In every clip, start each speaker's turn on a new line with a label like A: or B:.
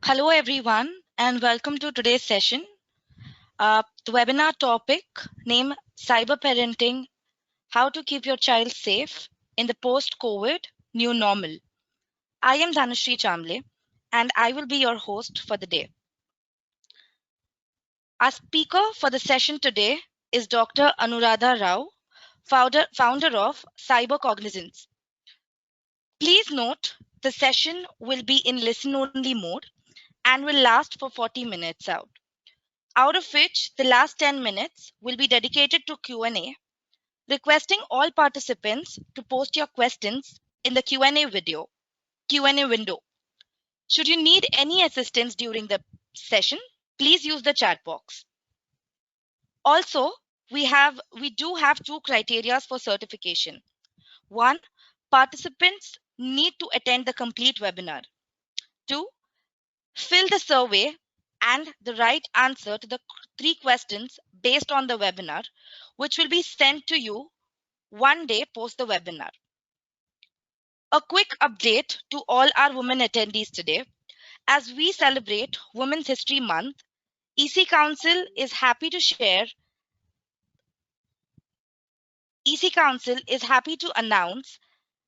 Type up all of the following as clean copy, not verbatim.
A: Hello, everyone, and welcome to today's session. The webinar topic named Cyber Parenting, How to Keep Your Child Safe in the Post-COVID New Normal. I am Dhanushree Chamble, and I will be your host for the day. Our speaker for the session today is Dr. Anuradha Rao, founder of CyberCognizanz. Please note, the session will be in listen-only mode and will last for 40 minutes out of which the last 10 minutes will be dedicated to Q&A, requesting all participants to post your questions in the Q&A window. Should you need any assistance during the session, please use the chat box. Also, we do have two criteria for certification. One, participants need to attend the complete webinar. Two, fill the survey and the right answer to the 3 questions based on the webinar, which will be sent to you one day post the webinar. A quick update to all our women attendees today. As we celebrate Women's History Month, EC Council is happy to announce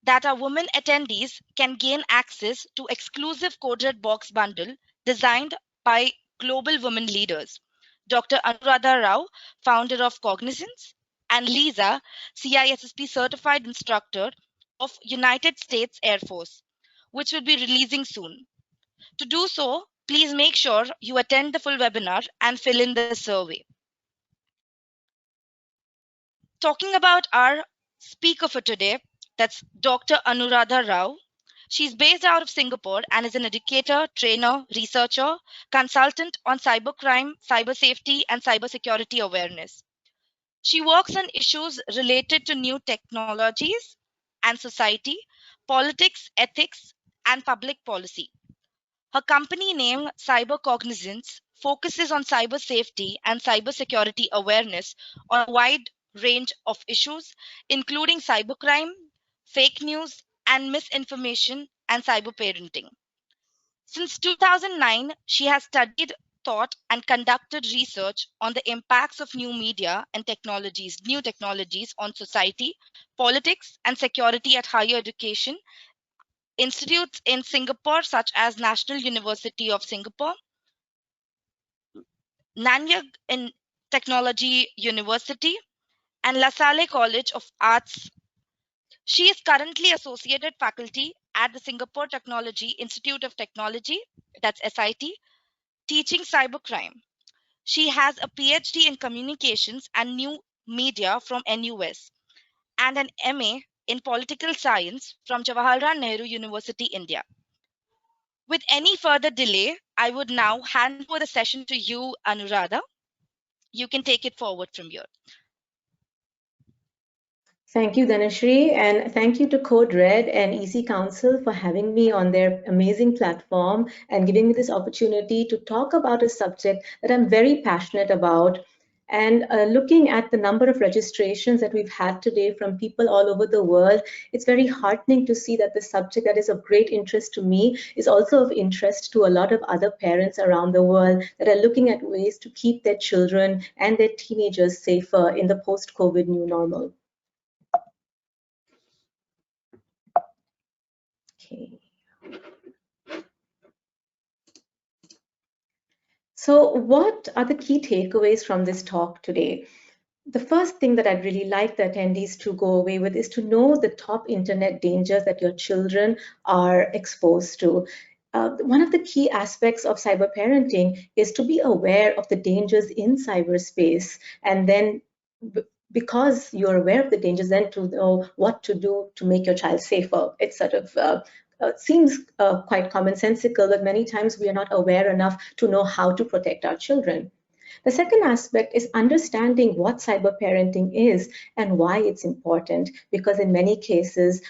A: that our women attendees can gain access to exclusive coded box bundle designed by global women leaders, Dr. Anuradha Rao, founder of Cognizanz, and Lisa, CISSP certified instructor of United States Air Force, which will be releasing soon. To do so, please make sure you attend the full webinar and fill in the survey. Talking about our speaker for today, that's Dr. Anuradha Rao. She's based out of Singapore and is an educator, trainer, researcher, consultant on cybercrime, cybersafety, and cybersecurity awareness. She works on issues related to new technologies and society, politics, ethics, and public policy. Her company name CyberCognizanz focuses on cyber safety and cybersecurity awareness on a wide range of issues, including cybercrime, fake news, and misinformation, and cyber parenting. Since 2009, she has studied, taught, and conducted research on the impacts of new media and new technologies on society, politics, and security at higher education institutes in Singapore, such as National University of Singapore, Nanyang Technological University, and Lasalle College of Arts. She is currently associated faculty at the Singapore Technology Institute of Technology, that's SIT, teaching cybercrime. She has a PhD in communications and new media from NUS and an MA in political science from Jawaharlal Nehru University, India. With any further delay, I would now hand over the session to you, Anuradha. You can take it forward from here.
B: Thank you, Dhanushree, and thank you to Code Red and EC Council for having me on their amazing platform and giving me this opportunity to talk about a subject that I'm very passionate about. And looking at the number of registrations that we've had today from people all over the world, it's very heartening to see that the subject that is of great interest to me is also of interest to a lot of other parents around the world that are looking at ways to keep their children and their teenagers safer in the post-COVID new normal. Okay. So what are the key takeaways from this talk today? The first thing that I'd really like the attendees to go away with is to know the top internet dangers that your children are exposed to. One of the key aspects of cyber parenting is to be aware of the dangers in cyberspace, and then because you're aware of the dangers, then to know what to do to make your child safer. It's sort of seems quite commonsensical, but many times we are not aware enough to know how to protect our children. The second aspect is understanding what cyber parenting is and why it's important, because in many cases,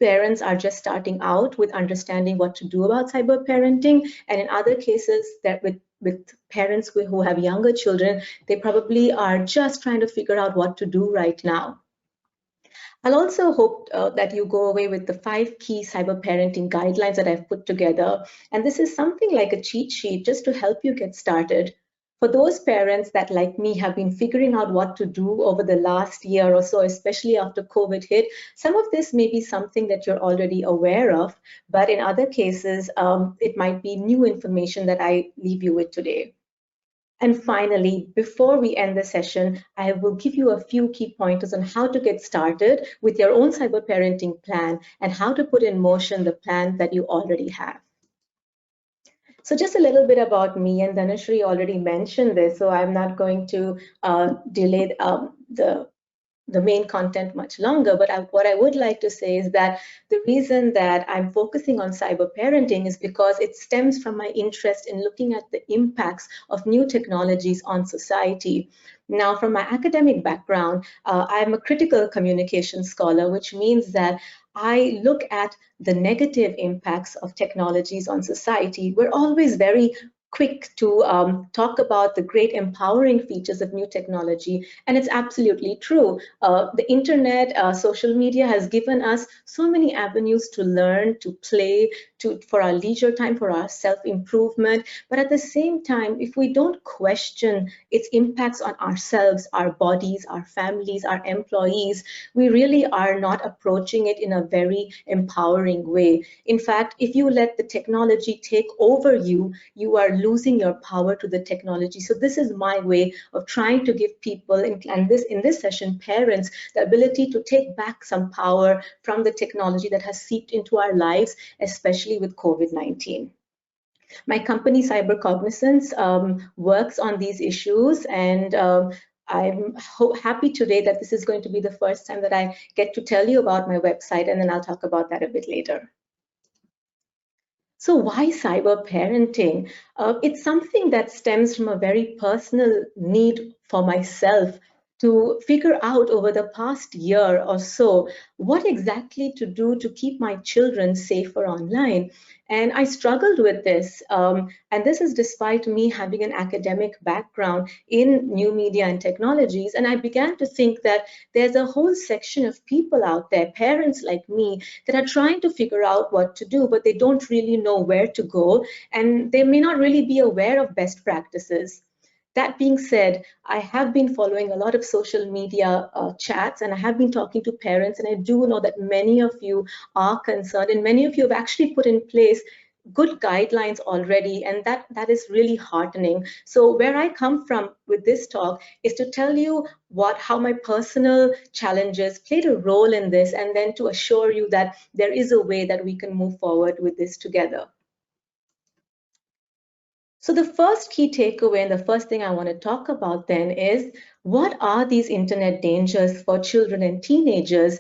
B: parents are just starting out with understanding what to do about cyber parenting, and in other cases, that with parents who have younger children, they probably are just trying to figure out what to do right now. I'll also hope that you go away with the 5 key cyber parenting guidelines that I've put together. And this is something like a cheat sheet just to help you get started. For those parents that, like me, have been figuring out what to do over the last year or so, especially after COVID hit, some of this may be something that you're already aware of, but in other cases, it might be new information that I leave you with today. And finally, before we end the session, I will give you a few key pointers on how to get started with your own cyber parenting plan and how to put in motion the plan that you already have. So just a little bit about me, and Dhanashree already mentioned this, so I'm not going to delay the main content much longer, but what I would like to say is that the reason that I'm focusing on cyber parenting is because it stems from my interest in looking at the impacts of new technologies on society. Now, from my academic background, I'm a critical communication scholar, which means that I look at the negative impacts of technologies on society. We're always very quick to talk about the great empowering features of new technology, and it's absolutely true. The internet, social media has given us so many avenues to learn, to play, for our leisure time, for our self-improvement. But at the same time, if we don't question its impacts on ourselves, our bodies, our families, our employees, we really are not approaching it in a very empowering way. In fact, if you let the technology take over you, you are losing your power to the technology. So this is my way of trying to give people, and in this session, parents, the ability to take back some power from the technology that has seeped into our lives, especially with COVID-19. My company, CyberCognizanz, works on these issues, and I'm happy today that this is going to be the first time that I get to tell you about my website, and then I'll talk about that a bit later. So why cyber parenting? It's something that stems from a very personal need for myself to figure out over the past year or so what exactly to do to keep my children safer online. And I struggled with this. And this is despite me having an academic background in new media and technologies. And I began to think that there's a whole section of people out there, parents like me, that are trying to figure out what to do, but they don't really know where to go. And they may not really be aware of best practices. That being said, I have been following a lot of social media chats, and I have been talking to parents, and I do know that many of you are concerned, and many of you have actually put in place good guidelines already, and that is really heartening. So where I come from with this talk is to tell you how my personal challenges played a role in this, and then to assure you that there is a way that we can move forward with this together. So the first key takeaway and the first thing I want to talk about then is, what are these internet dangers for children and teenagers?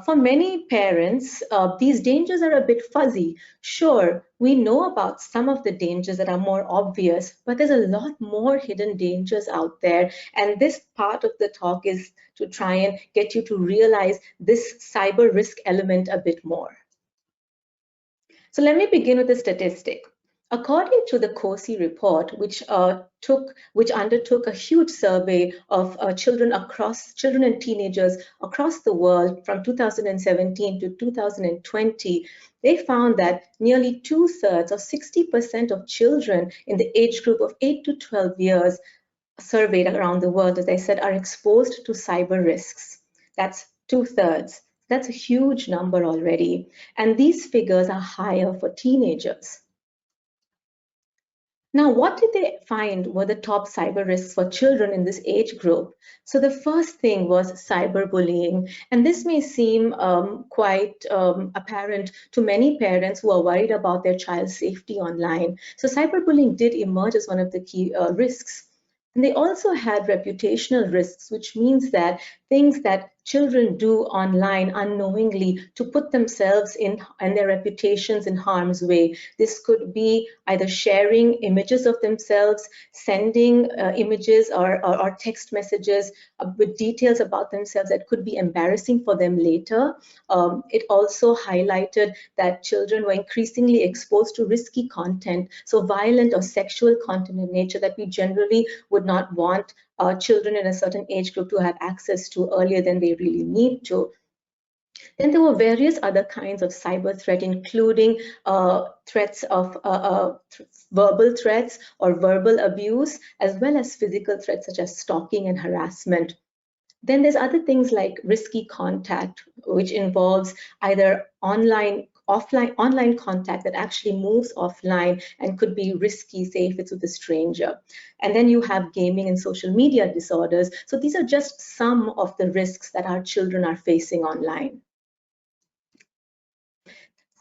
B: For many parents, these dangers are a bit fuzzy. Sure, we know about some of the dangers that are more obvious, but there's a lot more hidden dangers out there. And this part of the talk is to try and get you to realize this cyber risk element a bit more. So let me begin with a statistic. According to the COSI report, which undertook a huge survey of children and teenagers across the world from 2017 to 2020, they found that nearly 2/3 or 60% of children in the age group of 8 to 12 years surveyed around the world, as I said, are exposed to cyber risks. That's 2/3. That's a huge number already. And these figures are higher for teenagers. Now, what did they find were the top cyber risks for children in this age group? So the first thing was cyberbullying. And this may seem quite apparent to many parents who are worried about their child's safety online. So cyberbullying did emerge as one of the key risks. And they also had reputational risks, which means that things that children do online unknowingly to put themselves and their reputations in harm's way. This could be either sharing images of themselves, sending images or text messages with details about themselves that could be embarrassing for them later. It also highlighted that children were increasingly exposed to risky content, so violent or sexual content in nature that we generally would not want children in a certain age group to have access to earlier than they really need to. Then there were various other kinds of cyber threat, including threats of verbal threats or verbal abuse, as well as physical threats such as stalking and harassment. Then there's other things like risky contact, which involves either online contact that actually moves offline and could be risky, say if it's with a stranger. And then you have gaming and social media disorders. So these are just some of the risks that our children are facing online.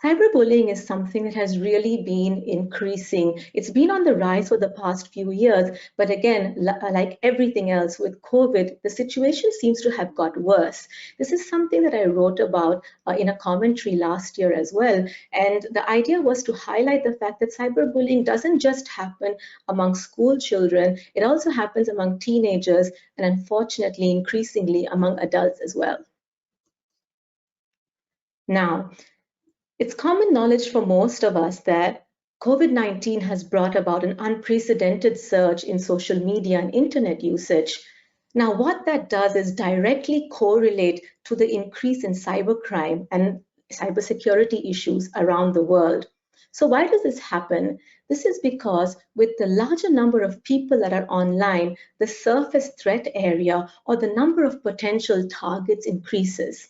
B: Cyberbullying is something that has really been increasing. It's been on the rise for the past few years, but again, like everything else with COVID, the situation seems to have got worse. This is something that I wrote about in a commentary last year as well. And the idea was to highlight the fact that cyberbullying doesn't just happen among school children, it also happens among teenagers and unfortunately, increasingly among adults as well. Now, it's common knowledge for most of us that COVID-19 has brought about an unprecedented surge in social media and internet usage. Now, what that does is directly correlate to the increase in cybercrime and cybersecurity issues around the world. So why does this happen? This is because with the larger number of people that are online, the surface threat area or the number of potential targets increases.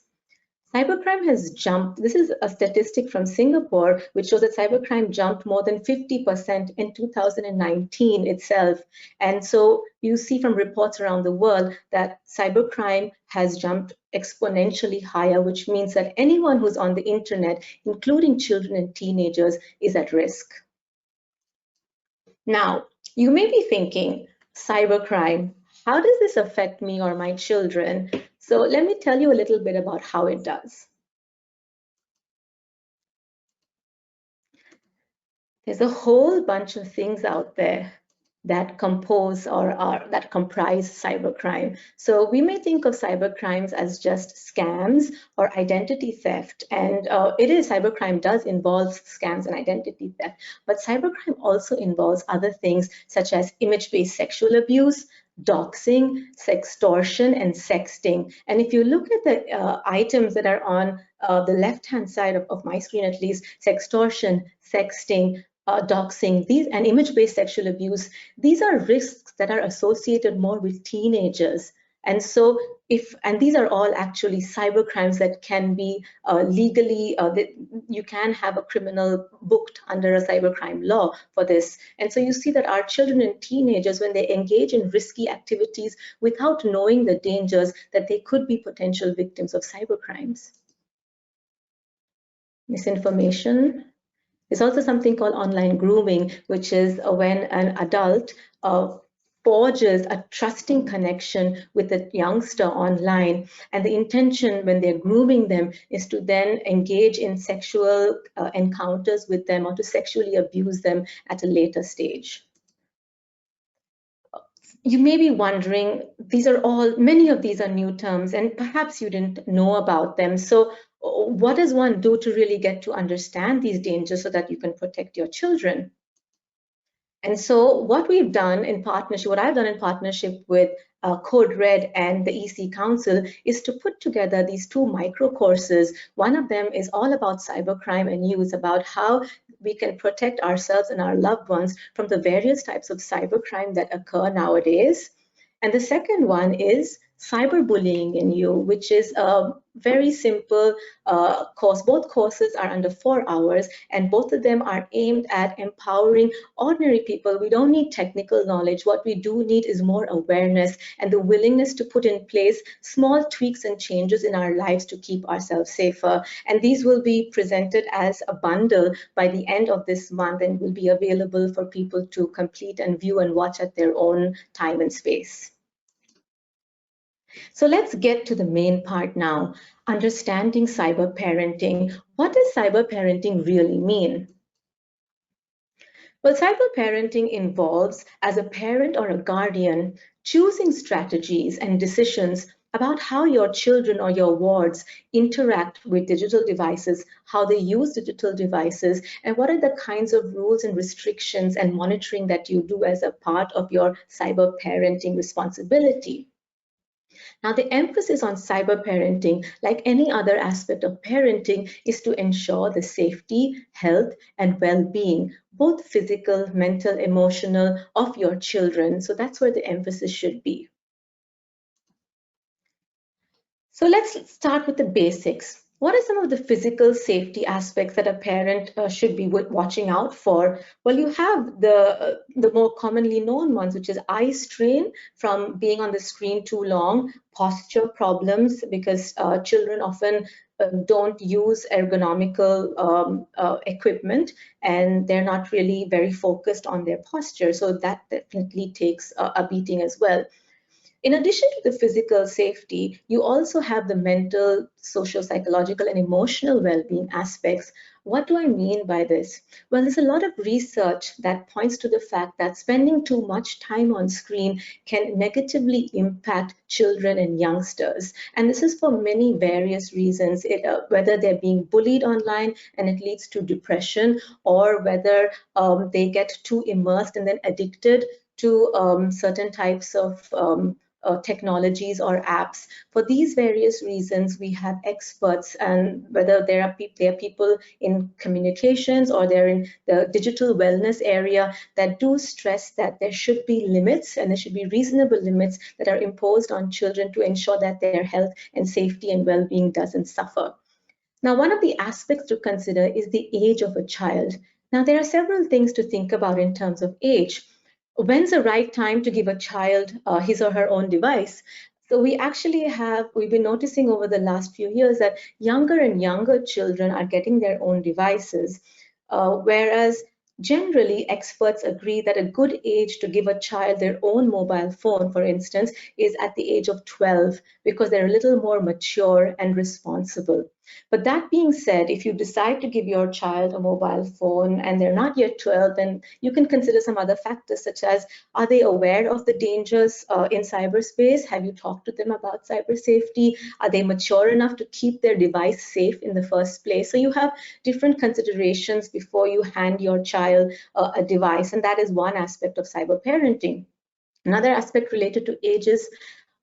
B: Cybercrime has jumped. This is a statistic from Singapore, which shows that cybercrime jumped more than 50% in 2019 itself. And so you see from reports around the world that cybercrime has jumped exponentially higher, which means that anyone who's on the internet, including children and teenagers, is at risk. Now, you may be thinking, cybercrime, how does this affect me or my children? So let me tell you a little bit about how it does. There's a whole bunch of things out there that compose or that comprise cybercrime. So we may think of cybercrimes as just scams or identity theft, and cybercrime does involve scams and identity theft, but cybercrime also involves other things such as image-based sexual abuse, doxing, sextortion, and sexting. And if you look at the items that are on the left-hand side of my screen, at least, sextortion, sexting, doxing, these and image-based sexual abuse, these are risks that are associated more with teenagers. And so these are all actually cyber crimes that can be legally, you can have a criminal booked under a cybercrime law for this. And so you see that our children and teenagers, when they engage in risky activities without knowing the dangers, that they could be potential victims of cybercrimes. Misinformation. There's also something called online grooming, which is when an adult forges a trusting connection with a youngster online. And the intention when they're grooming them is to then engage in sexual encounters with them or to sexually abuse them at a later stage. You may be wondering, many of these are new terms, and perhaps you didn't know about them. So what does one do to really get to understand these dangers so that you can protect your children? And so what I've done in partnership with Code Red and the EC Council is to put together these two micro courses. One of them is all about cybercrime and youth, about how we can protect ourselves and our loved ones from the various types of cybercrime that occur nowadays. And the second one is cyberbullying in you, which is a very simple course. Both courses are under 4 hours, and both of them are aimed at empowering ordinary people. We don't need technical knowledge. What we do need is more awareness and the willingness to put in place small tweaks and changes in our lives to keep ourselves safer. And these will be presented as a bundle by the end of this month and will be available for people to complete and view and watch at their own time and space. So let's get to the main part now, understanding cyber parenting. What does cyber parenting really mean? Well, cyber parenting involves, as a parent or a guardian, choosing strategies and decisions about how your children or your wards interact with digital devices, how they use digital devices, and what are the kinds of rules and restrictions and monitoring that you do as a part of your cyber parenting responsibility. Now, the emphasis on cyber parenting, like any other aspect of parenting, is to ensure the safety, health, and well-being, both physical, mental, emotional, of your children. So that's where the emphasis should be. So let's start with the basics. What are some of the physical safety aspects that a parent should be watching out for? Well, you have the more commonly known ones, which is eye strain from being on the screen too long, posture problems, because children often don't use ergonomical equipment, and they're not really very focused on their posture. So that definitely takes a beating as well. In addition to the physical safety, you also have the mental, social, psychological, and emotional well-being aspects. What do I mean by this? Well, there's a lot of research that points to the fact that spending too much time on screen can negatively impact children and youngsters. And this is for many various reasons, whether they're being bullied online and it leads to depression, or whether they get too immersed and then addicted to certain types of technologies or apps. For these various reasons, we have experts, and whether they are people in communications or they're in the digital wellness area, that do stress that there should be limits, and there should be reasonable limits that are imposed on children to ensure that their health and safety and well-being doesn't suffer. Now, one of the aspects to consider is the age of a child. Now, there are several things to think about in terms of age. When's the right time to give a child his or her own device? So we've been noticing over the last few years that younger and younger children are getting their own devices, whereas generally experts agree that a good age to give a child their own mobile phone, for instance, is at the age of 12, because they're a little more mature and responsible. But that being said, if you decide to give your child a mobile phone and they're not yet 12, then you can consider some other factors, such as, are they aware of the dangers in cyberspace? Have you talked to them about cyber safety? Are they mature enough to keep their device safe in the first place? So you have different considerations before you hand your child a device, and that is one aspect of cyber parenting. Another aspect related to age is,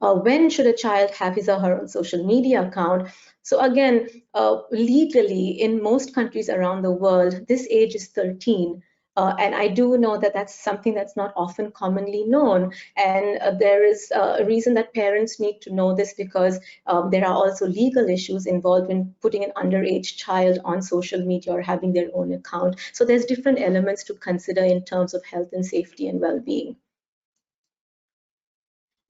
B: when should a child have his or her own social media account? So again, legally, in most countries around the world, this age is 13. And I do know that that's something that's not often commonly known. And there is a reason that parents need to know this, because there are also legal issues involved in putting an underage child on social media or having their own account. So there's different elements to consider in terms of health and safety and well-being.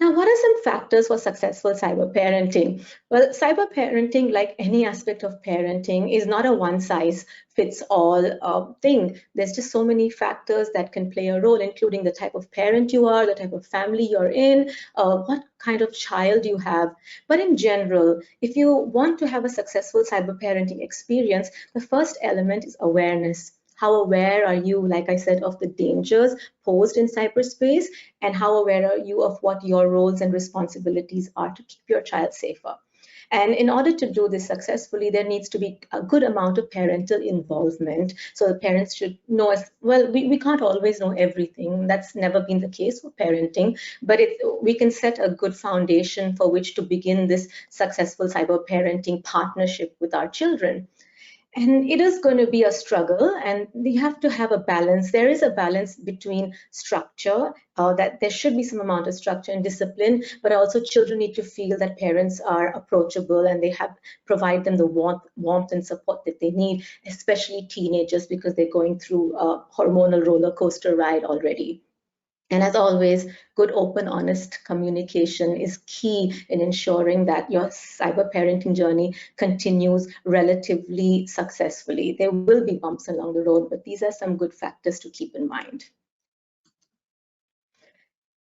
B: Now, what are some factors for successful cyber parenting? Well, cyber parenting, like any aspect of parenting, is not a one-size-fits-all thing. There's just so many factors that can play a role, including the type of parent you are, the type of family you're in, what kind of child you have. But in general, if you want to have a successful cyber parenting experience, the first element is awareness. How aware are you, like I said, of the dangers posed in cyberspace, and how aware are you of what your roles and responsibilities are to keep your child safer? And in order to do this successfully, there needs to be a good amount of parental involvement. So the parents should know, as well, we can't always know everything. That's never been the case for parenting, but we can set a good foundation for which to begin this successful cyber parenting partnership with our children. And it is going to be a struggle, and we have to have a balance. There is a balance between structure, that there should be some amount of structure and discipline, but also children need to feel that parents are approachable and they provide them the warmth and support that they need, especially teenagers, because they're going through a hormonal roller coaster ride already. And as always, good, open, honest communication is key in ensuring that your cyber parenting journey continues relatively successfully. There will be bumps along the road, but these are some good factors to keep in mind.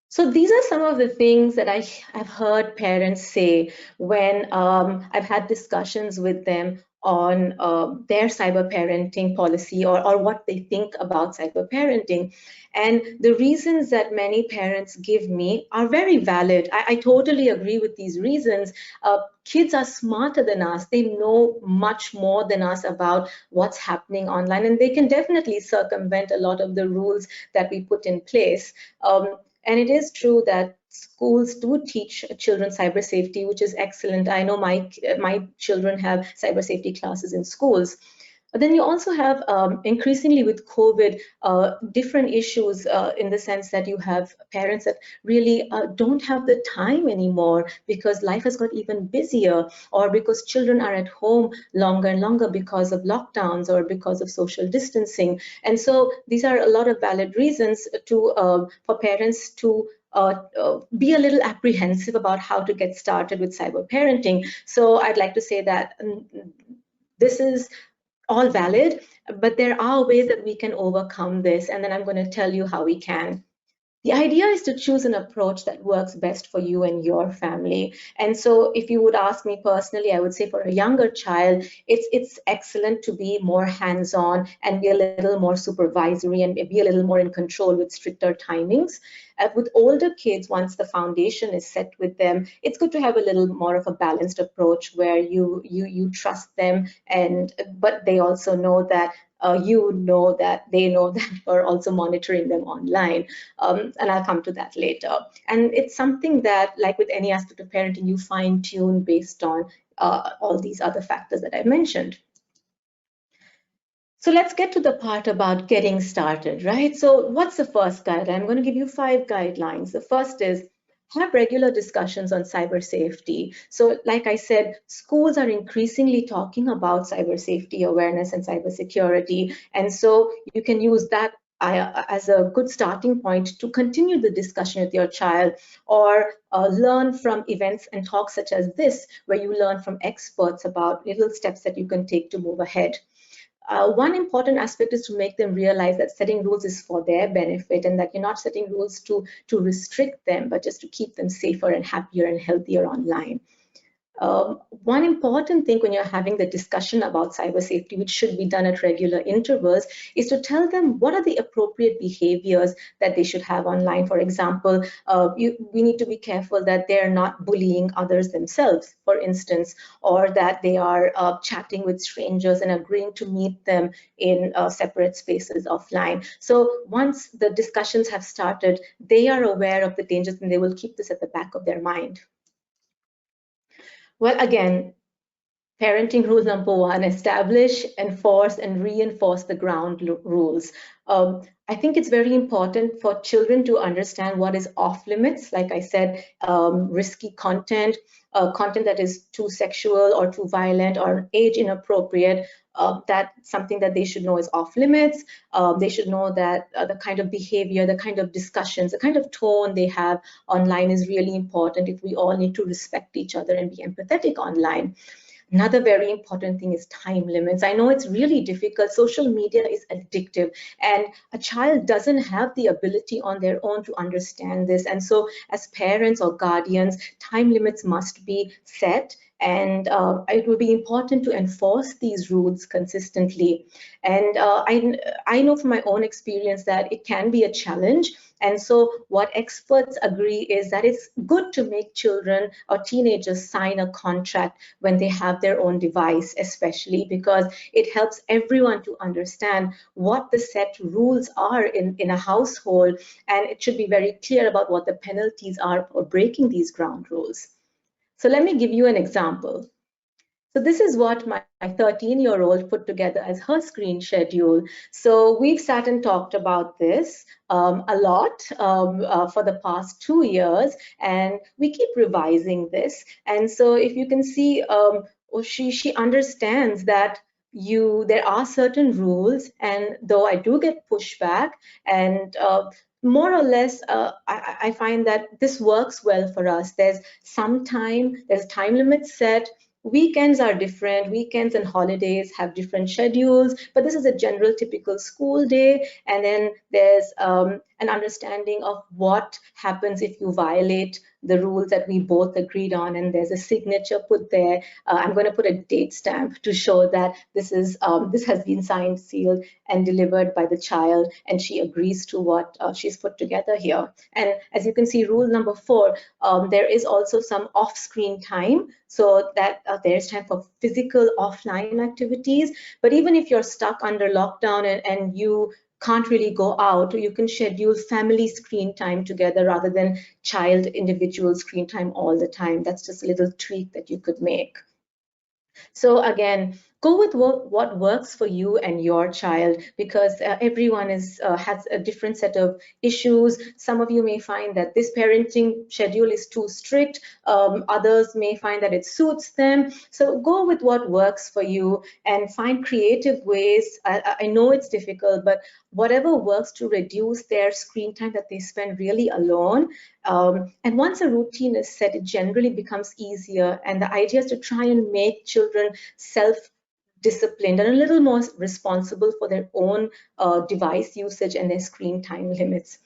B: So these are some of the things that I've heard parents say when I've had discussions with them on their cyber parenting policy, or what they think about cyber parenting. And the reasons that many parents give me are very valid. I totally agree with these reasons. Kids are smarter than us. They know much more than us about what's happening online, and they can definitely circumvent a lot of the rules that we put in place. And it is true that schools do teach children cyber safety, which is excellent. I know my children have cyber safety classes in schools. But then you also have, increasingly with COVID, different issues in the sense that you have parents that really don't have the time anymore because life has got even busier, or because children are at home longer and longer because of lockdowns or because of social distancing. And so these are a lot of valid reasons to for parents to be a little apprehensive about how to get started with cyber parenting. So I'd like to say that this is all valid, but there are ways that we can overcome this, and then I'm going to tell you how we can. The idea is to choose an approach that works best for you and your family. And so if you would ask me personally, I would say for a younger child, it's excellent to be more hands-on and be a little more supervisory and be a little more in control with stricter timings. With older kids, once the foundation is set with them, it's good to have a little more of a balanced approach where you trust them, and but they also know that you know that they know that you're also monitoring them online. And I'll come to that later. And it's something that, like with any aspect of parenting, you fine tune based on all these other factors that I mentioned. So let's get to the part about getting started, right? So what's the first guideline? I'm going to give you 5 guidelines. The first is have regular discussions on cyber safety. So like I said, schools are increasingly talking about cyber safety awareness and cybersecurity. And so you can use that as a good starting point to continue the discussion with your child, or learn from events and talks such as this, where you learn from experts about little steps that you can take to move ahead. One important aspect is to make them realize that setting rules is for their benefit, and that you're not setting rules to restrict them, but just to keep them safer and happier and healthier online. One important thing when you're having the discussion about cyber safety, which should be done at regular intervals, is to tell them what are the appropriate behaviors that they should have online. For example, we need to be careful that they're not bullying others themselves, for instance, or that they are chatting with strangers and agreeing to meet them in separate spaces offline. So once the discussions have started, they are aware of the dangers and they will keep this at the back of their mind. Well, again, parenting rule number 1, establish, enforce, and reinforce the ground rules. I think it's very important for children to understand what is off limits. Like I said, risky content, content that is too sexual or too violent or age inappropriate. That's something that they should know is off limits. They should know that the kind of behavior, the kind of discussions, the kind of tone they have online is really important if we all need to respect each other and be empathetic online. Another very important thing is time limits. I know it's really difficult. Social media is addictive, and a child doesn't have the ability on their own to understand this. And so as parents or guardians, time limits must be set, and it will be important to enforce these rules consistently. And I know from my own experience that it can be a challenge. And so what experts agree is that it's good to make children or teenagers sign a contract when they have their own device, especially because it helps everyone to understand what the set rules are in a household, and it should be very clear about what the penalties are for breaking these ground rules. So let me give you an example. So this is what my 13-year-old put together as her screen schedule. So we've sat and talked about this a lot for the past 2 years, and we keep revising this. And so if you can see, she understands that there are certain rules, and though I do get pushback, and more or less, I find that this works well for us. There's time limits set. Weekends are different. Weekends and holidays have different schedules, but this is a general typical school day. And then there's an understanding of what happens if you violate the rules that we both agreed on, and there's a signature put there. I'm going to put a date stamp to show that this has been signed, sealed, and delivered by the child, and she agrees to what she's put together here. And as you can see, rule number 4, there is also some off-screen time, so that there's time for physical offline activities. But even if you're stuck under lockdown and you can't really go out, you can schedule family screen time together rather than child individual screen time all the time. That's just a little tweak that you could make. So again, go with what works for you and your child, because everyone has a different set of issues. Some of you may find that this parenting schedule is too strict. Others may find that it suits them. So go with what works for you and find creative ways. I know it's difficult, but whatever works to reduce their screen time that they spend really alone. And once a routine is set, it generally becomes easier. And the idea is to try and make children self-disciplined and a little more responsible for their own device usage and their screen time limits.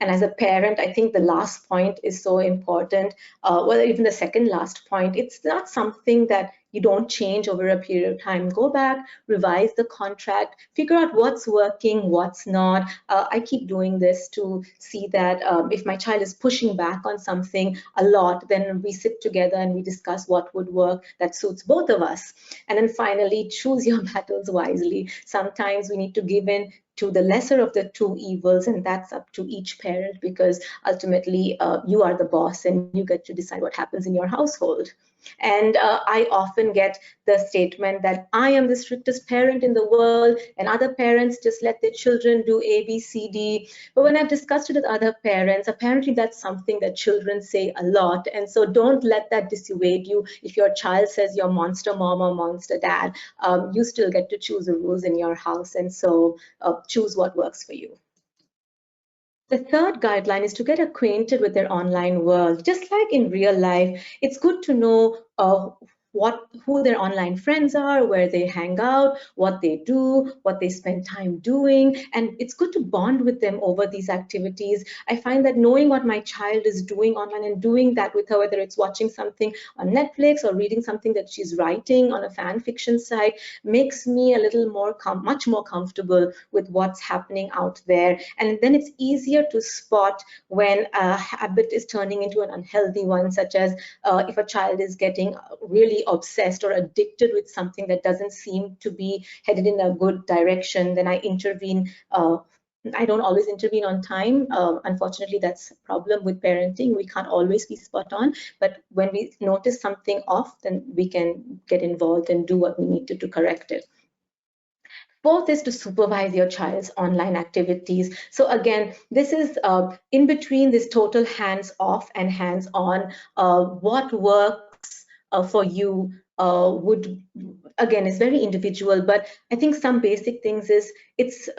B: And as a parent, I think the last point is so important. Well, even the second last point, it's not something that you don't change over a period of time. Go back, revise the contract, figure out what's working, what's not. I keep doing this to see that if my child is pushing back on something a lot, then we sit together and we discuss what would work that suits both of us. And then finally, choose your battles wisely. Sometimes we need to give in to the lesser of the two evils, and that's up to each parent, because ultimately you are the boss and you get to decide what happens in your household. And I often get the statement that I am the strictest parent in the world and other parents just let their children do A, B, C, D. But when I've discussed it with other parents, apparently that's something that children say a lot. And so don't let that dissuade you. If your child says you're monster mom or monster dad, you still get to choose the rules in your house. And so choose what works for you. The third guideline is to get acquainted with their online world. Just like in real life, it's good to know who their online friends are, where they hang out, what they do, what they spend time doing, and it's good to bond with them over these activities. I find that knowing what my child is doing online and doing that with her, whether it's watching something on Netflix or reading something that she's writing on a fan fiction site, makes me a little more, much more comfortable with what's happening out there. And then it's easier to spot when a habit is turning into an unhealthy one, such as if a child is getting really obsessed or addicted with something that doesn't seem to be headed in a good direction, then I intervene. I don't always intervene on time. Unfortunately, that's a problem with parenting. We can't always be spot on, but when we notice something off, then we can get involved and do what we need to correct it. Fourth is to supervise your child's online activities. So again, this is in between this total hands-off and hands-on. What works for you would, again, is very individual, but I think some basic things is,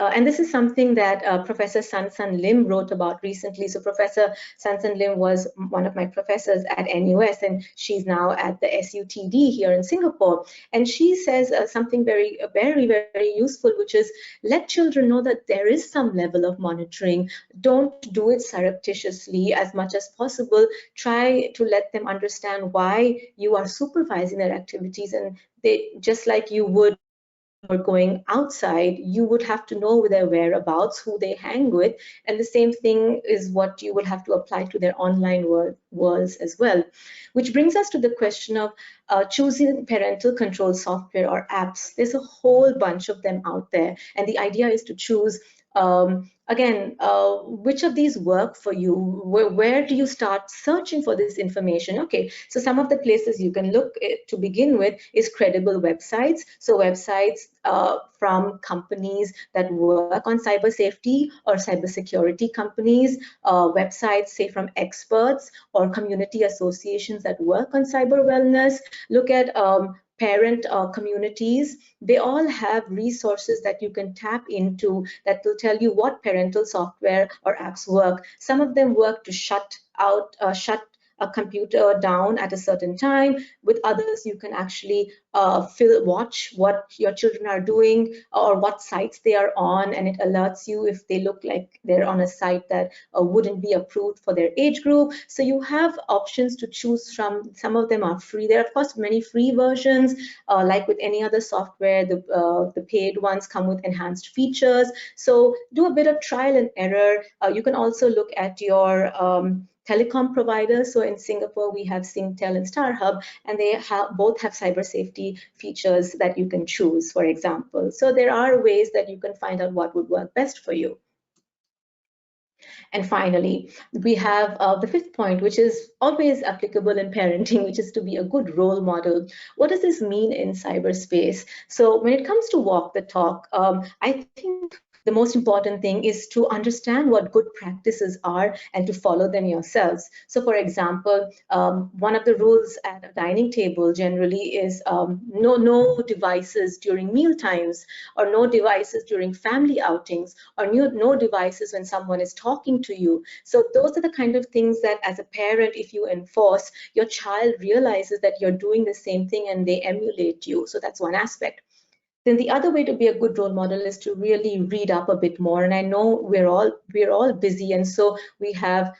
B: and this is something that Professor San Lim wrote about recently. So Professor San Lim was one of my professors at NUS, and she's now at the SUTD here in Singapore. And she says something very, very useful, which is let children know that there is some level of monitoring. Don't do it surreptitiously as much as possible. Try to let them understand why you are supervising their activities, and they, just like you would or going outside, you would have to know their whereabouts, who they hang with, and the same thing is what you will have to apply to their online worlds as well. Which brings us to the question of choosing parental control software or apps. There's a whole bunch of them out there, and the idea is to choose again, which of these work for you? Where do you start searching for this information? Okay, so some of the places you can look at to begin with is credible websites. So websites from companies that work on cyber safety or cybersecurity companies, websites, say, from experts or community associations that work on cyber wellness. Look at parent communities. They all have resources that you can tap into that will tell you what parental software or apps work. Some of them work to shut a computer down at a certain time. With others, you can actually watch what your children are doing or what sites they are on, and it alerts you if they look like they're on a site that wouldn't be approved for their age group. So you have options to choose from. Some of them are free. There are, of course, many free versions. Like with any other software, the paid ones come with enhanced features. So do a bit of trial and error. You can also look at your telecom providers. So in Singapore, we have Singtel and StarHub, and they both have cyber safety features that you can choose, for example. So there are ways that you can find out what would work best for you. And finally, we have the fifth point, which is always applicable in parenting, which is to be a good role model. What does this mean in cyberspace? So when it comes to walk the talk, I think the most important thing is to understand what good practices are and to follow them yourselves. So for example, one of the rules at a dining table generally is no devices during meal times, or no devices during family outings, or no devices when someone is talking to you. So those are the kind of things that as a parent, if you enforce, your child realizes that you're doing the same thing and they emulate you. So that's one aspect. Then the other way to be a good role model is to really read up a bit more. And I know we're all busy, and so we have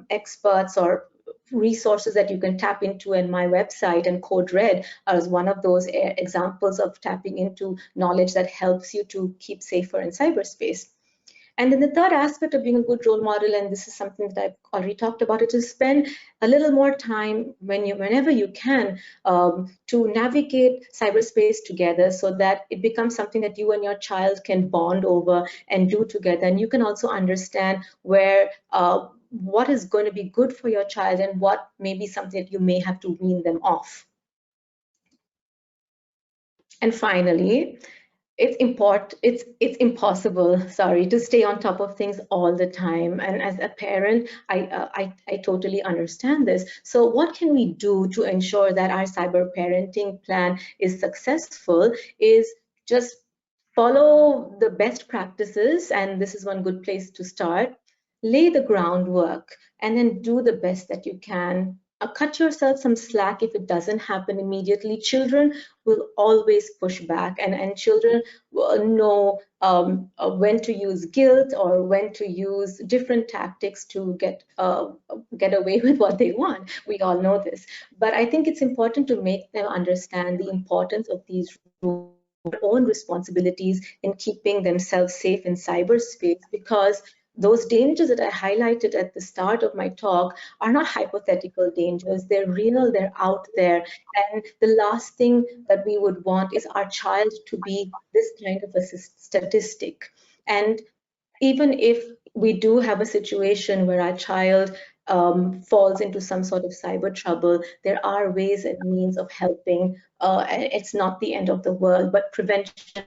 B: experts or resources that you can tap into, and my website and Code Red as one of those examples of tapping into knowledge that helps you to keep safer in cyberspace. And then the third aspect of being a good role model, and this is something that I've already talked about, is to spend a little more time whenever you can to navigate cyberspace together, so that it becomes something that you and your child can bond over and do together. And you can also understand where what is going to be good for your child and what may be something that you may have to wean them off. And finally, it's impossible, sorry, to stay on top of things all the time. And as a parent, I totally understand this. So what can we do to ensure that our cyber parenting plan is successful is just follow the best practices, and this is one good place to start. Lay the groundwork and then do the best that you can. Cut yourself some slack if it doesn't happen immediately. Children will always push back, and children will know when to use guilt or when to use different tactics to get away with what they want. We all know this. But I think it's important to make them understand the importance of these rules, their own responsibilities in keeping themselves safe in cyberspace, because those dangers that I highlighted at the start of my talk are not hypothetical dangers. They're real, they're out there. And the last thing that we would want is our child to be this kind of a statistic. And even if we do have a situation where our child falls into some sort of cyber trouble, there are ways and means of helping. It's not the end of the world, but prevention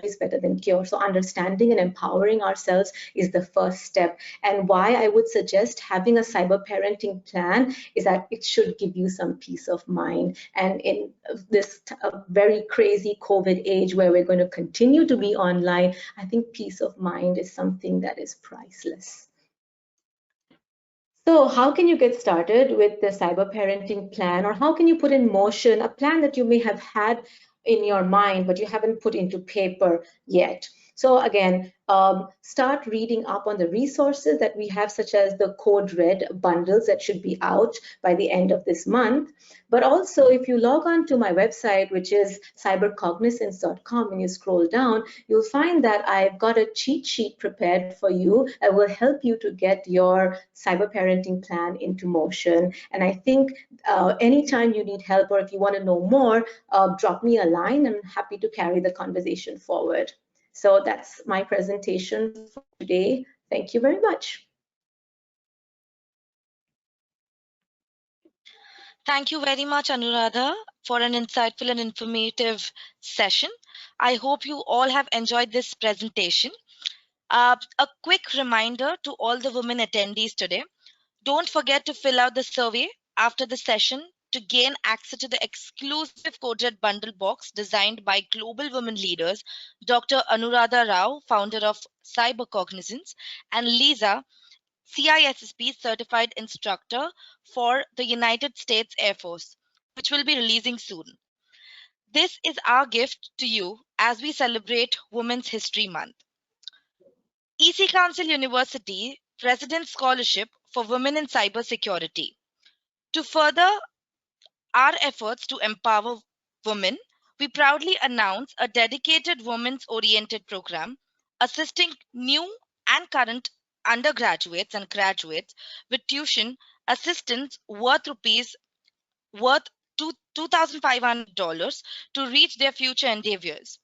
B: is better than cure. So understanding and empowering ourselves is the first step. And why I would suggest having a cyber parenting plan is that it should give you some peace of mind. And in this very crazy COVID age where we're going to continue to be online, I think peace of mind is something that is priceless. So how can you get started with the cyber parenting plan, or how can you put in motion a plan that you may have had in your mind, but you haven't put into paper yet? So again, start reading up on the resources that we have, such as the Code Red bundles that should be out by the end of this month. But also, if you log on to my website, which is cybercognizanz.com, and you scroll down, you'll find that I've got a cheat sheet prepared for you that will help you to get your cyber parenting plan into motion. And I think anytime you need help, or if you want to know more, drop me a line, and I'm happy to carry the conversation forward. So that's my presentation for today. Thank you very much.
A: Thank you very much, Anuradha, for an insightful and informative session. I hope you all have enjoyed this presentation. A quick reminder to all the women attendees today: don't forget to fill out the survey after the session to gain access to the exclusive coded bundle box designed by global women leaders, Dr. Anuradha Rao, founder of CyberCognizanz, and Lisa, CISSP certified instructor for the United States Air Force, which will be releasing soon. This is our gift to you as we celebrate Women's History Month. EC Council University President Scholarship for Women in Cybersecurity. To further our efforts to empower women, we proudly announce a dedicated women's oriented program assisting new and current undergraduates and graduates with tuition assistance worth $2,500 to reach their future endeavors.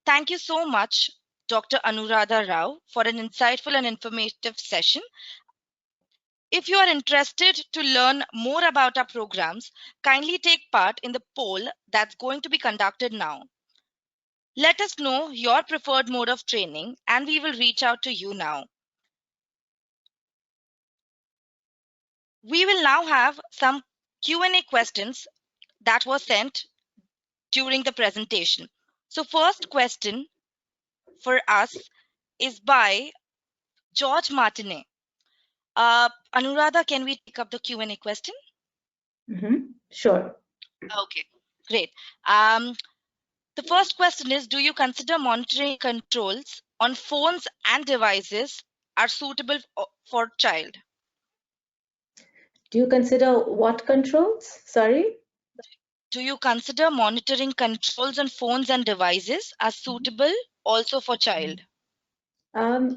A: Thank you so much, Dr. Anuradha Rao, for an insightful and informative session. If you are interested to learn more about our programs, kindly take part in the poll that's going to be conducted now. Let us know your preferred mode of training and we will reach out to you now. We will now have some Q&A questions that were sent during the presentation. So first question for us is by George Martinet. Anuradha, can we take up the Q&A question?
B: Sure.
A: Okay, great. The first question is, do you consider monitoring controls on phones and devices are suitable for child?
B: Do you consider what controls? Sorry?
A: Do you consider monitoring controls on phones and devices as suitable also for child?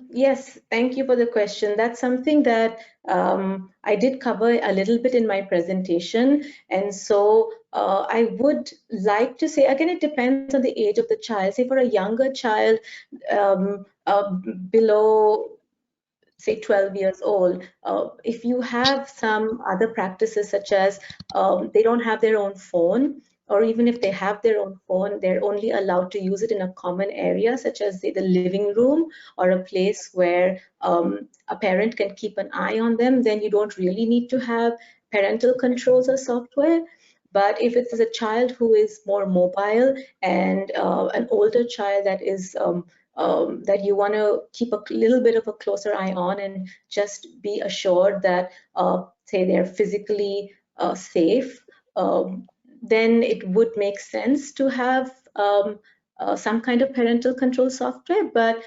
B: Yes, thank you for the question. That's something that I did cover a little bit in my presentation. And so I would like to say, again, it depends on the age of the child. Say for a younger child below, say 12 years old, if you have some other practices such as they don't have their own phone, or even if they have their own phone, they're only allowed to use it in a common area, such as say the living room or a place where a parent can keep an eye on them, then you don't really need to have parental controls or software. But if it's a child who is more mobile and an older child that is that you want to keep a little bit of a closer eye on and just be assured that, say, they're physically safe, then it would make sense to have some kind of parental control software, but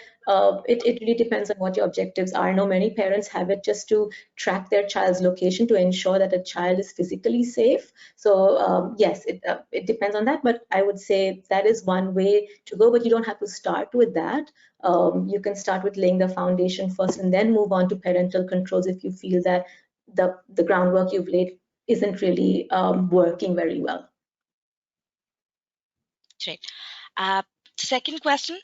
B: it really depends on what your objectives are. I know many parents have it just to track their child's location to ensure that a child is physically safe. So yes, it depends on that, but I would say that is one way to go, but you don't have to start with that. You can start with laying the foundation first and then move on to parental controls if you feel that the groundwork you've laid isn't really working very well.
A: Great. Second question,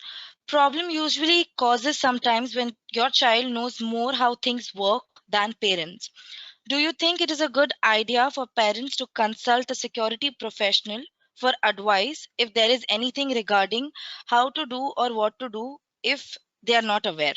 A: problem usually causes sometimes when your child knows more how things work than parents. Do you think it is a good idea for parents to consult a security professional for advice if there is anything regarding how to do or what to do if they are not aware?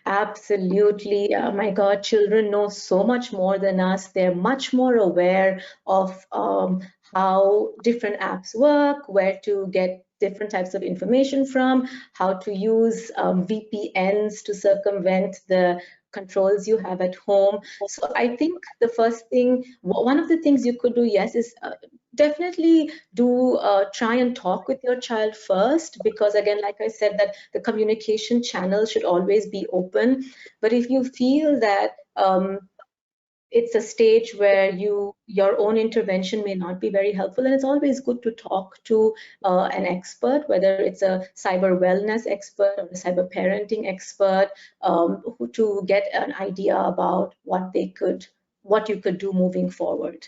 B: Absolutely. My God, children know so much more than us. They're much more aware of how different apps work, where to get different types of information from, how to use VPNs to circumvent the controls you have at home. So I think the first thing, one of the things you could do, yes, is definitely do try and talk with your child first, because again, like I said, that the communication channel should always be open. But if you feel that it's a stage where your own intervention may not be very helpful, then it's always good to talk to an expert, whether it's a cyber wellness expert or a cyber parenting expert, to get an idea about what you could do moving forward.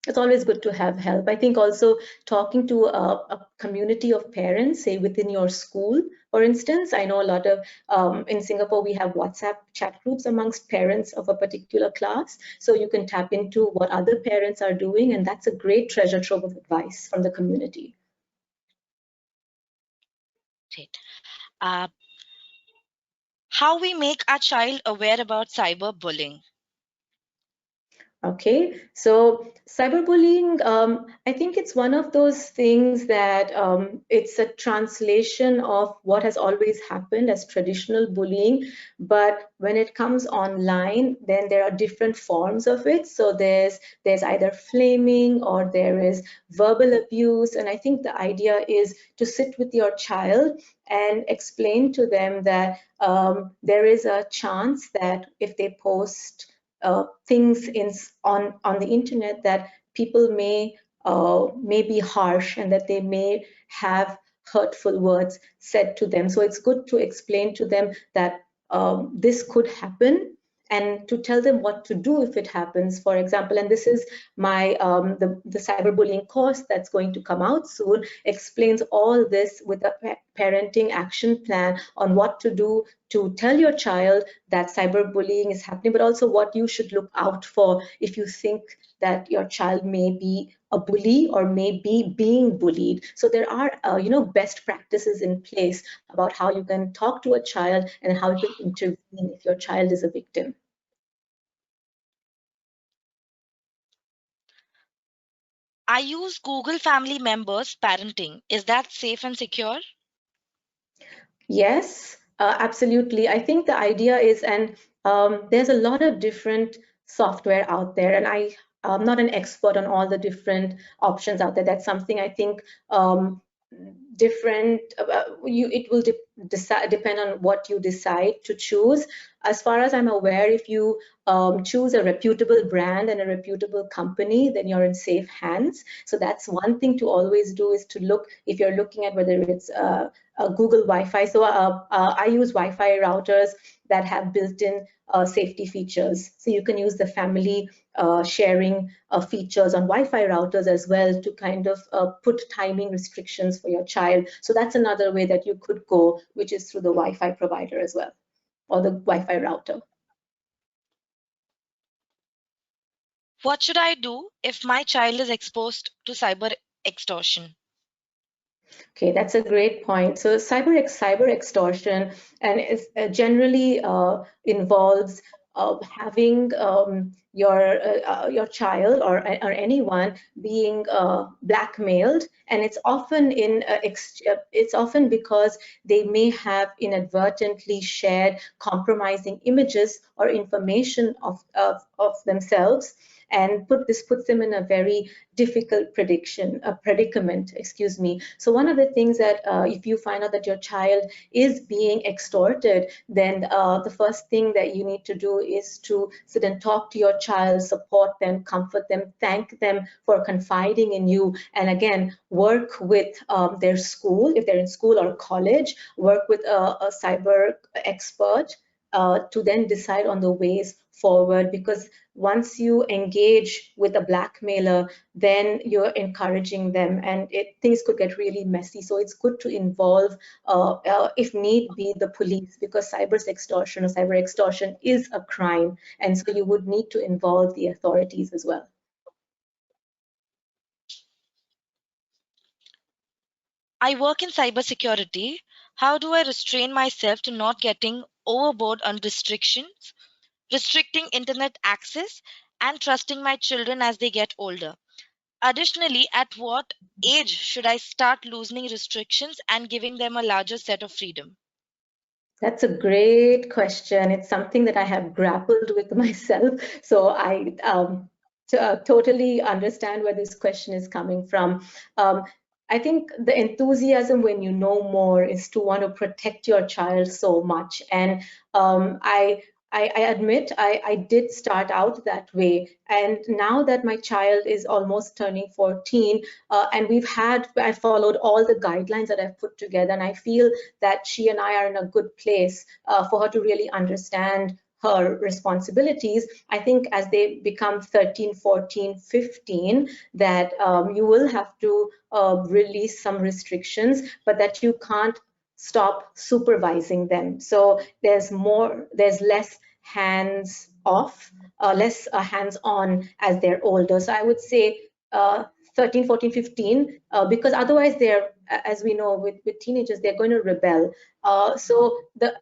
B: It's always good to have help. I think also talking to a community of parents, say within your school, for instance. I know a lot of, in Singapore, we have WhatsApp chat groups amongst parents of a particular class. So you can tap into what other parents are doing, and that's a great treasure trove of advice from the community.
A: Great. How we make our child aware about cyberbullying?
B: Okay, so cyberbullying, I think it's one of those things that it's a translation of what has always happened as traditional bullying, but when it comes online, then there are different forms of it. So there's either flaming or there is verbal abuse, and I think the idea is to sit with your child and explain to them that there is a chance that if they post things on the internet, that people may be harsh and that they may have hurtful words said to them. So it's good to explain to them that this could happen, and to tell them what to do if it happens, for example. And this is my the cyberbullying course that's going to come out soon, explains all this with a parenting action plan on what to do to tell your child that cyberbullying is happening, but also what you should look out for if you think that your child may be a bully or may be being bullied. So there are best practices in place about how you can talk to a child and how you can intervene if your child is a victim.
A: I use Google Family Members Parenting. Is that safe and secure?
B: Yes, absolutely. I think the idea is, and there's a lot of different software out there, and I'm not an expert on all the different options out there. That's something I think different. It will depend on what you decide to choose. As far as I'm aware, if you choose a reputable brand and a reputable company, then you're in safe hands. So that's one thing to always do, is to look, if you're looking at whether it's Google Wi-Fi. So I use Wi-Fi routers that have built-in safety features. So you can use the family sharing features on Wi-Fi routers as well to kind of put timing restrictions for your child. So that's another way that you could go, which is through the Wi-Fi provider as well, or the Wi-Fi router.
A: What should I do if my child is exposed to cyber extortion?
B: Okay, that's a great point. So cyber extortion and is generally involves having your child or anyone being blackmailed, and it's often it's often because they may have inadvertently shared compromising images or information of themselves, and this puts them in a very difficult predicament, excuse me. So one of the things that if you find out that your child is being extorted, then the first thing that you need to do is to sit and talk to your child, support them, comfort them, thank them for confiding in you, and again, work with their school, if they're in school or college, work with a cyber expert to then decide on the ways forward, because once you engage with a blackmailer, then you're encouraging them, and things could get really messy. So it's good to involve, if need be, the police, because cyber extortion or cyber extortion is a crime, and so you would need to involve the authorities as well.
A: I work in cybersecurity. How do I restrain myself to not getting overboard on restrictions, restricting internet access, and trusting my children as they get older? Additionally, at what age should I start loosening restrictions and giving them a larger set of freedom?
B: That's a great question. It's something that I have grappled with myself. So I totally understand where this question is coming from. I think the enthusiasm when you know more is to want to protect your child so much. And I admit I did start out that way. And now that my child is almost turning 14, and I followed all the guidelines that I've put together, and I feel that she and I are in a good place for her to really understand her responsibilities. I think as they become 13, 14, 15, that you will have to release some restrictions, but that you can't stop supervising them. So there's less hands off, less hands on as they're older. So I would say 13, 14, 15, because otherwise they're, as we know, with teenagers, they're going to rebel. So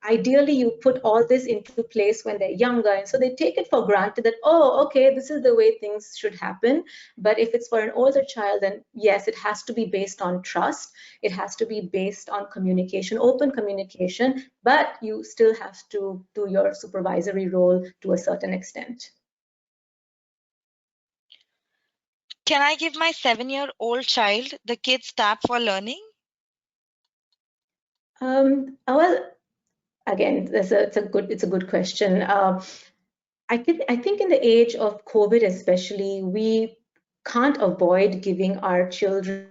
B: ideally you put all this into place when they're younger, and so they take it for granted that, oh, okay, this is the way things should happen. But if it's for an older child, then yes, it has to be based on trust. It has to be based on communication, open communication, but you still have to do your supervisory role to a certain extent.
A: Can I give my 7-year-old child the Kids tab for learning?
B: Well, again, it's a good question. I think in the age of COVID especially, we can't avoid giving our children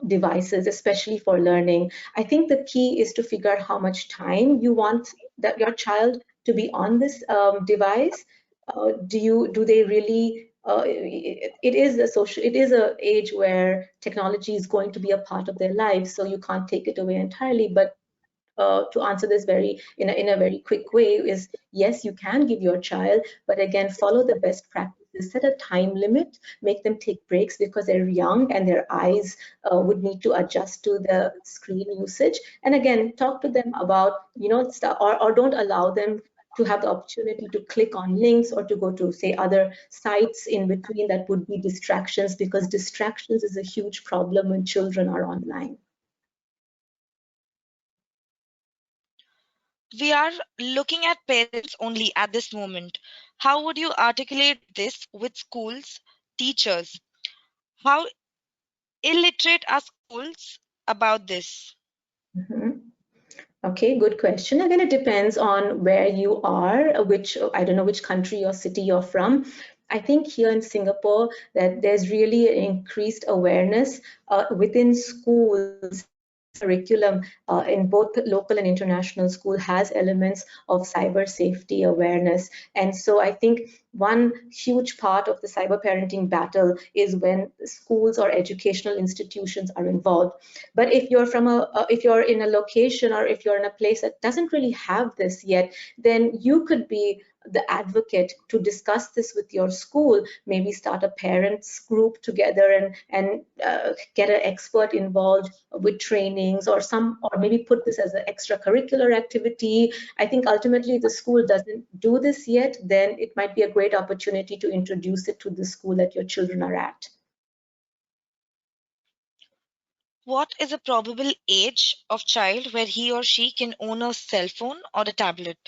B: devices, especially for learning. I think the key is to figure out how much time you want that your child to be on this device? Do they really? It is a social. It is a age where technology is going to be a part of their lives, so you can't take it away entirely. But to answer this in a very quick way is yes, you can give your child, but again, follow the best practices. Set a time limit, make them take breaks because they're young and their eyes would need to adjust to the screen usage. And again, talk to them about, or don't allow them to have the opportunity to click on links or to go to, say, other sites in between that would be distractions, because distractions is a huge problem when children are online.
A: We are looking at parents only at this moment. How would you articulate this with schools, teachers? How illiterate are schools about this?
B: Mhm. Okay, good question. Again, it depends on where you are, which, I don't know which country or city you're from. I think here in Singapore that there's really an increased awareness within schools. Curriculum in both local and international school has elements of cyber safety awareness. And so I think one huge part of the cyber parenting battle is when schools or educational institutions are involved. But if you're if you're in a location or if you're in a place that doesn't really have this yet, then you could be the advocate to discuss this with your school. Maybe start a parents group together and get an expert involved with trainings or maybe put this as an extracurricular activity. I think ultimately the school doesn't do this yet, then it might be a great opportunity to introduce it to the school that your children are at.
A: What is a probable age of child where he or she can own a cell phone or a tablet?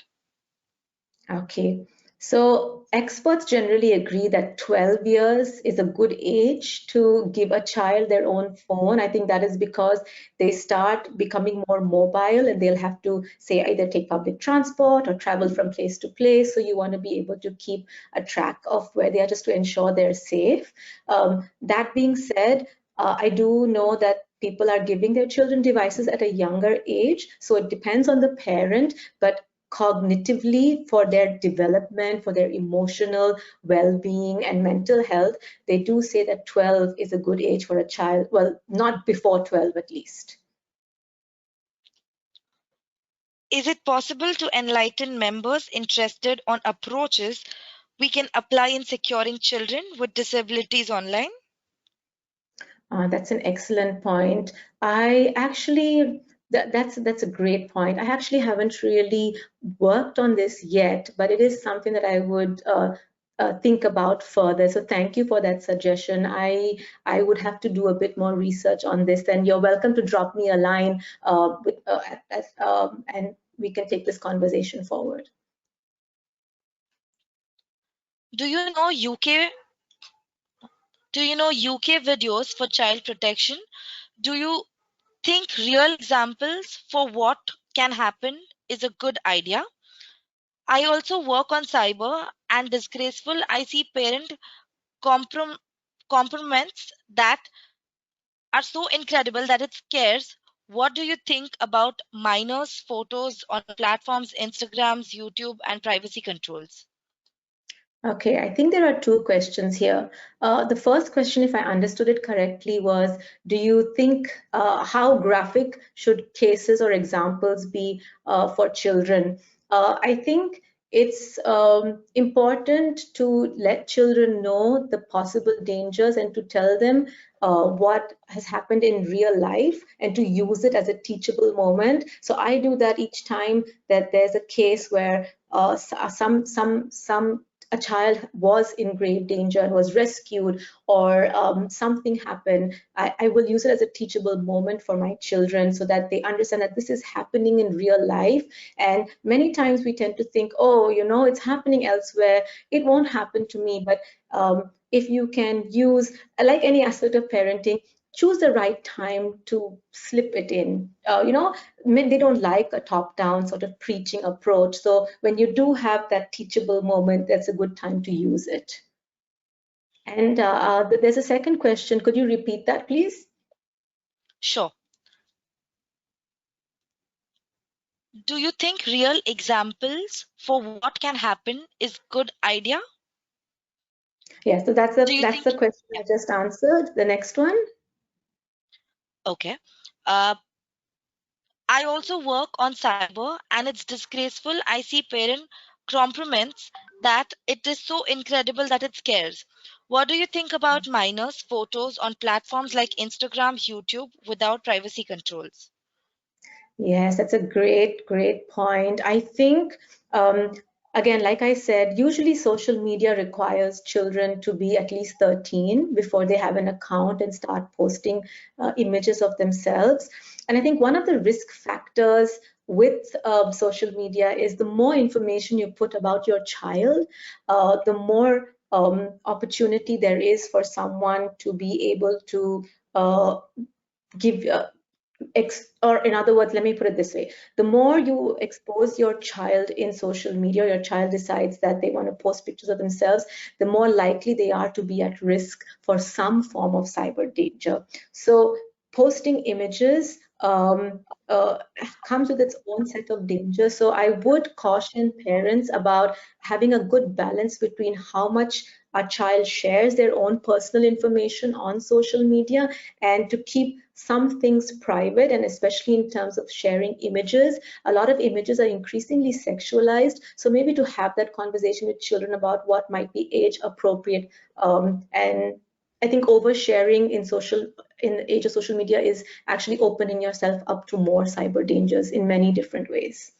B: Okay, so experts generally agree that 12 years is a good age to give a child their own phone. I think that is because they start becoming more mobile and they'll have to, say, either take public transport or travel from place to place. So you want to be able to keep a track of where they are just to ensure they're safe. That being said, I do know that people are giving their children devices at a younger age. So it depends on the parent, but cognitively, for their development, for their emotional well-being and mental health, they do say that 12 is a good age for a child. Well, not before 12 at least.
A: Is it possible to enlighten members interested on approaches we can apply in securing children with disabilities online?
B: That's an excellent point. I actually, that's a great point. I actually haven't really worked on this yet, but it is something that I would think about further. So thank you for that suggestion. I would have to do a bit more research on this. Then you're welcome to drop me a line and we can take this conversation forward.
A: Do you know UK videos for child protection? Do you think real examples for what can happen is a good idea? I also work on cyber and disgraceful. I see parent comprom- compromise that are so incredible that it scares. What do you think about minors' photos on platforms, Instagrams, YouTube, and privacy controls?
B: Okay, I think there are two questions here. The first question, if I understood it correctly, was do you think how graphic should cases or examples be for children? I think it's important to let children know the possible dangers and to tell them what has happened in real life and to use it as a teachable moment. So I do that each time that there's a case where some a child was in grave danger and was rescued, or something happened, I will use it as a teachable moment for my children so that they understand that this is happening in real life. And many times we tend to think, oh, it's happening elsewhere, it won't happen to me. But if you can use, like any aspect of parenting, choose the right time to slip it in. They don't like a top-down sort of preaching approach. So when you do have that teachable moment, that's a good time to use it. And there's a second question. Could you repeat that, please?
A: Sure. Do you think real examples for what can happen is good idea?
B: Yeah, so
A: Do you
B: that's
A: think?
B: the question I just answered. The next one.
A: Okay. Uh, I also work on cyber and it's disgraceful. I see parent compromise that it is so incredible that it scares. What do you think about minors' photos on platforms like Instagram, YouTube without privacy controls?
B: Yes, that's a great point. I think, again, like I said, usually social media requires children to be at least 13 before they have an account and start posting images of themselves. And I think one of the risk factors with social media is the more information you put about your child, the more opportunity there is for someone to be able to give or in other words, let me put it this way, the more you expose your child in social media, your child decides that they want to post pictures of themselves, the more likely they are to be at risk for some form of cyber danger. So posting images comes with its own set of dangers. So I would caution parents about having a good balance between how much a child shares their own personal information on social media and to keep some things private, and especially in terms of sharing images. A lot of images are increasingly sexualized, so maybe to have that conversation with children about what might be age appropriate. And I think oversharing in the age of social media is actually opening yourself up to more cyber dangers in many different ways.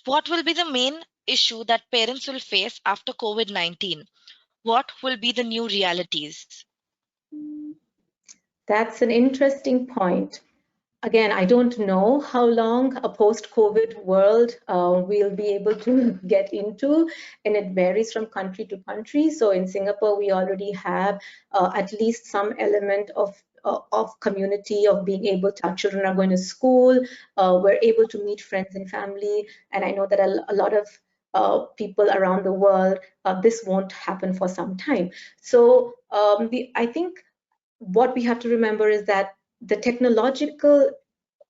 A: What will be the main issue that parents will face after COVID-19? What will be the new realities?
B: That's an interesting point. Again, I don't know how long a post-COVID world we'll be able to get into, and it varies from country to country. So in Singapore, we already have at least some element of community, of being able to, our children are going to school, we're able to meet friends and family, and I know that a lot of people around the world, this won't happen for some time. So I think what we have to remember is that the technological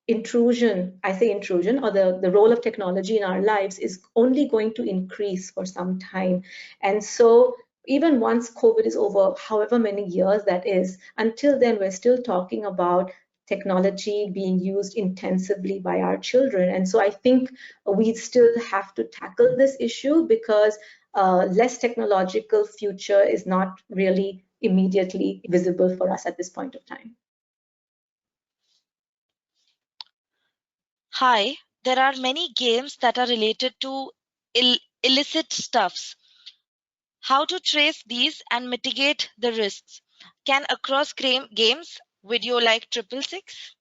B: intrusion, I say intrusion, or the role of technology in our lives is only going to increase for some time. And so even once COVID is over, however many years that is, until then, we're still talking about technology being used intensively by our children. And so I think we still have to tackle this issue because less technological future is not really immediately visible for us at this point of time.
A: Hi, there are many games that are related to illicit stuffs. How to trace these and mitigate the risks? Can across games video like 666?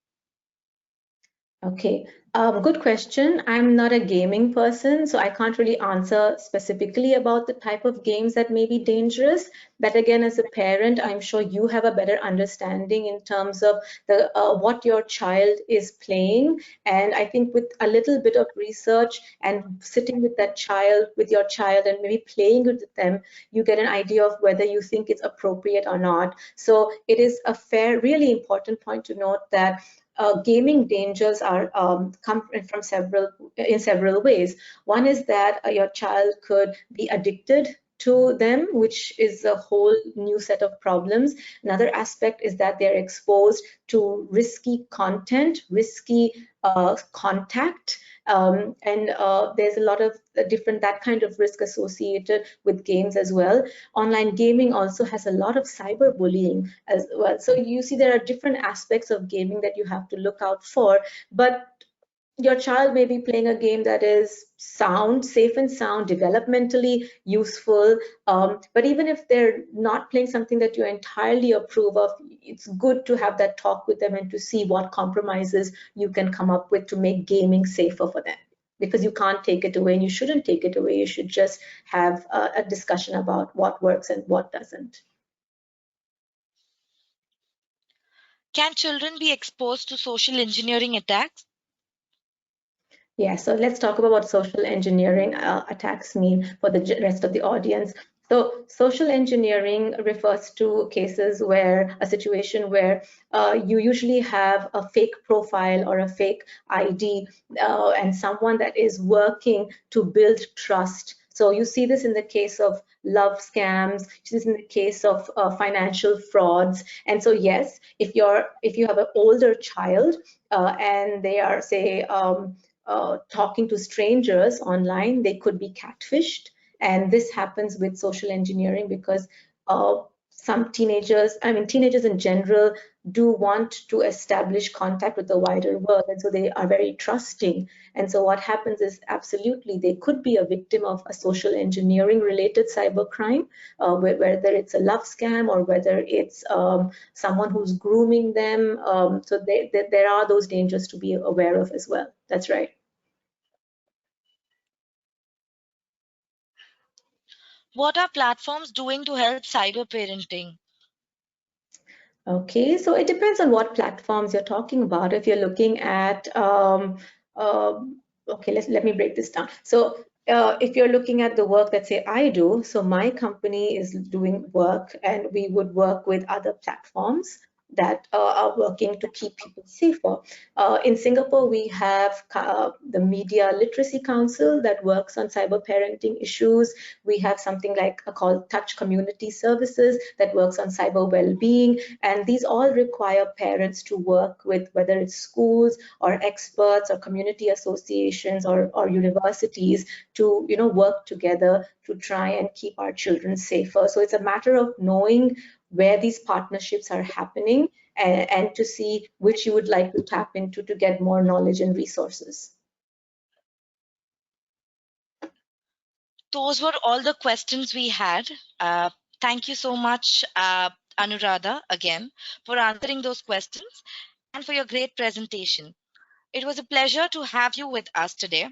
B: Okay, good question. I'm not a gaming person, so I can't really answer specifically about the type of games that may be dangerous. But again, as a parent, I'm sure you have a better understanding in terms of the what your child is playing. And I think with a little bit of research and sitting with that child, with your child, and maybe playing with them, you get an idea of whether you think it's appropriate or not. So it is a really important point to note that gaming dangers are come from several ways. One is that your child could be addicted to them, which is a whole new set of problems. Another aspect is that they're exposed to risky content, risky contact, and there's a lot of different that kind of risk associated with games as well. Online gaming also has a lot of cyberbullying as well. So you see there are different aspects of gaming that you have to look out for, but your child may be playing a game that is safe and sound, developmentally useful. But even if they're not playing something that you entirely approve of, it's good to have that talk with them and to see what compromises you can come up with to make gaming safer for them. Because you can't take it away and you shouldn't take it away. You should just have a discussion about what works and what doesn't.
A: Can children be exposed to social engineering attacks?
B: Yeah, so let's talk about what social engineering attacks mean for the rest of the audience. So social engineering refers to cases where a situation where you usually have a fake profile or a fake ID and someone that is working to build trust. So you see this in the case of love scams, you see this in the case of financial frauds. And so yes, if you have an older child and they are say talking to strangers online, they could be catfished. And this happens with social engineering because some teenagers, I mean, teenagers in general do want to establish contact with the wider world. And so they are very trusting. And so what happens is absolutely they could be a victim of a social engineering related cybercrime, whether it's a love scam or whether it's someone who's grooming them. So there are those dangers to be aware of as well. That's right.
A: What are platforms doing to help cyber parenting?
B: Okay, so it depends on what platforms you're talking about. If you're looking at, okay, let me break this down. So if you're looking at the work that say I do, so my company is doing work and we would work with other platforms that are working to keep people safer. In Singapore, we have the Media Literacy Council that works on cyber parenting issues. We have something like called Touch Community Services that works on cyber well-being. And these all require parents to work with whether it's schools or experts or community associations or universities to work together to try and keep our children safer. So it's a matter of knowing where these partnerships are happening and to see which you would like to tap into to get more knowledge and resources.
A: Those were all the questions we had. Thank you so much, Anuradha, again, for answering those questions and for your great presentation. It was a pleasure to have you with us today.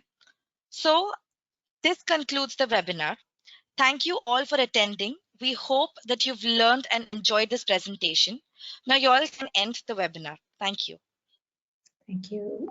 A: So, this concludes the webinar. Thank you all for attending. We hope that you've learned and enjoyed this presentation. Now, you all can end the webinar. Thank you.
B: Thank you.